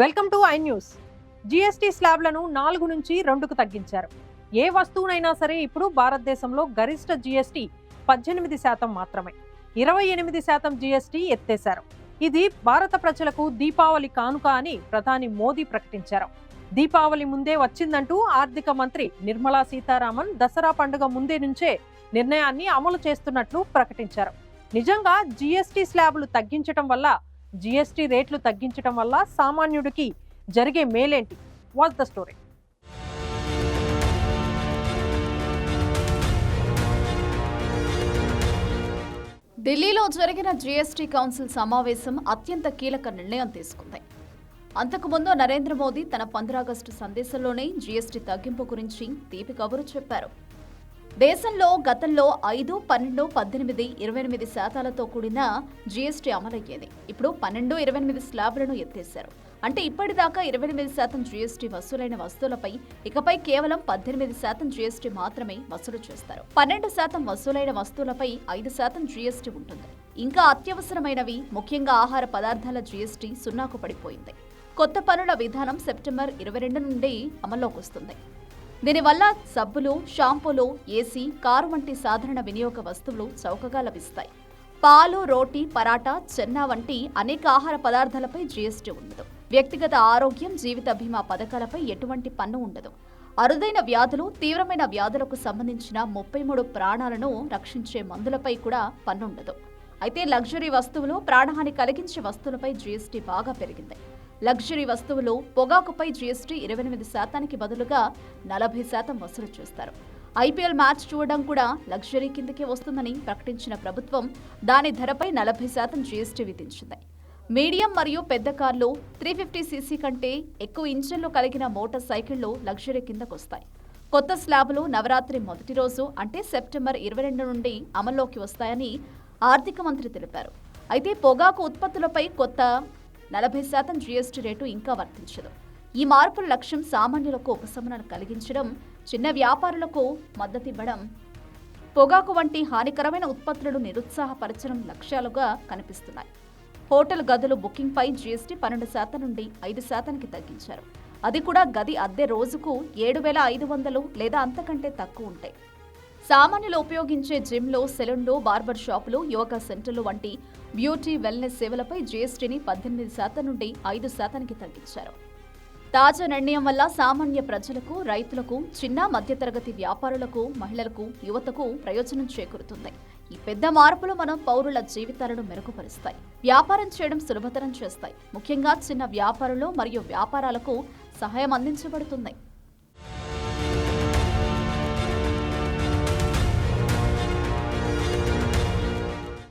Welcome to I news. GST స్లాబ్లను 4 నుంచి 2కు తగ్గించారు. ఏ వస్తువునైనా సరే ఇప్పుడు భారతదేశంలో గరిష్ట జీఎస్టీ 18% మాత్రమే. 28% జీఎస్టీ ఎత్తేశారు. ఇది భారత ప్రజలకు దీపావళి కానుక అని ప్రధాని మోదీ ప్రకటించారు. దీపావళి ముందే వచ్చిందంటూ ఆర్థిక మంత్రి నిర్మలా సీతారామన్ దసరా పండుగ ముందే నుంచే నిర్ణయాన్ని అమలు చేస్తున్నట్లు ప్రకటించారు. నిజంగా జీఎస్టీ స్లాబ్లు తగ్గించడం వల్ల, జీఎస్టీ రేట్లు తగ్గించడం వల్ల సామాన్యుడికి జరిగే మేలేంటి? Watch the story. ఢిల్లీలో జరిగిన జీఎస్టీ కౌన్సిల్ సమావేశం అత్యంత కీలక నిర్ణయం తీసుకుంది. అంతకుముందు నరేంద్ర మోదీ తన 15 ఆగస్టు సందేశంలోనే జీఎస్టీ తగ్గింపు గురించి తీపి కబురు చెప్పారు. దేశంలో గతంలో 5, 12, 18, 28% కూడిన జీఎస్టీ అమలయ్యేది. ఇప్పుడు 12, 28 స్లాబ్లను ఎత్తేశారు. అంటే ఇప్పటిదాకా 28% జీఎస్టీ వసూలైన వస్తువులపై ఇకపై కేవలం 18% జీఎస్టీ మాత్రమే వసూలు చేస్తారు. 12% వసూలైన వస్తువులపై 5% జీఎస్టీ ఉంటుంది. ఇంకా అత్యవసరమైనవి, ముఖ్యంగా ఆహార పదార్థాల జీఎస్టీ 0కు పడిపోయింది. కొత్త పన్నుల విధానం సెప్టెంబర్ 22 నుండి అమల్లోకి వస్తుంది. దీనివల్ల సబ్బులు, షాంపూలు, ఏసీ, కారు వంటి సాధారణ వినియోగ వస్తువులు చౌకగా లభిస్తాయి. పాలు, రోటీ, పరాటా, చెన్నా వంటి అనేక ఆహార పదార్థాలపై జీఎస్టీ ఉండదు. వ్యక్తిగత ఆరోగ్యం, జీవిత బీమా పథకాలపై ఎటువంటి పన్ను ఉండదు. అరుదైన వ్యాధులు, తీవ్రమైన వ్యాధులకు సంబంధించిన 33 ప్రాణాలను రక్షించే మందులపై కూడా పన్ను ఉండదు. అయితే లగ్జరీ వస్తువులు, ప్రాణహాని కలిగించే వస్తువులపై జీఎస్టీ బాగా పెరిగింది. లగ్జరీ వస్తువులు, పొగాకుపై జీఎస్టీ 28%కి బదులుగా 40% వసూలు చేస్తారు. ఐపీఎల్ మ్యాచ్ చూడడం కూడా లగ్జరీ కిందకే వస్తుందని ప్రకటించిన ప్రభుత్వం దాని ధరపై 40% జీఎస్టీ విధించింది. మీడియం మరియు పెద్ద కార్లు, 350cc కంటే ఎక్కువ ఇంజన్లు కలిగిన మోటార్ సైకిళ్లు లగ్జరీ కిందకొస్తాయి. కొత్త స్లాబులు నవరాత్రి మొదటి రోజు అంటే సెప్టెంబర్ 22 నుండి అమల్లోకి వస్తాయని ఆర్థిక మంత్రి తెలిపారు. అయితే పొగాకు ఉత్పత్తులపై కొత్త 40% జీఎస్టీ రేటు ఇంకా వర్తించదు. ఈ మార్పుల లక్ష్యం సామాన్యులకు ఉపశమనం కలిగించడం, చిన్న వ్యాపారులకు మద్దతివ్వడం, పొగాకు వంటి హానికరమైన ఉత్పత్తులను నిరుత్సాహపరచడం లక్ష్యాలుగా కనిపిస్తున్నాయి. హోటల్ గదులు బుకింగ్పై జీఎస్టీ 12% నుండి 5%కి తగ్గించారు. అది కూడా గది అద్దె రోజుకు 7,500 లేదా అంతకంటే తక్కువ ఉంటాయి. సామాన్యులు ఉపయోగించే జిమ్లు, సెలూన్లు, బార్బర్ షాపులు, యోగా సెంటర్లు వంటి బ్యూటీ, వెల్నెస్ సేవలపై జీఎస్టీని 18% నుండి 5%కి తగ్గించారు. తాజా నిర్ణయం వల్ల సామాన్య ప్రజలకు, రైతులకు, చిన్న మధ్యతరగతి వ్యాపారులకు, మహిళలకు, యువతకు ప్రయోజనం చేకూరుతుంది. ఈ పెద్ద మార్పులు మన పౌరుల జీవితాలను మెరుగుపరుస్తాయి, వ్యాపారం చేయడం సులభతరం చేస్తాయి. ముఖ్యంగా చిన్న వ్యాపారులు మరియు వ్యాపారాలకు సహాయం అందించబడుతుంది.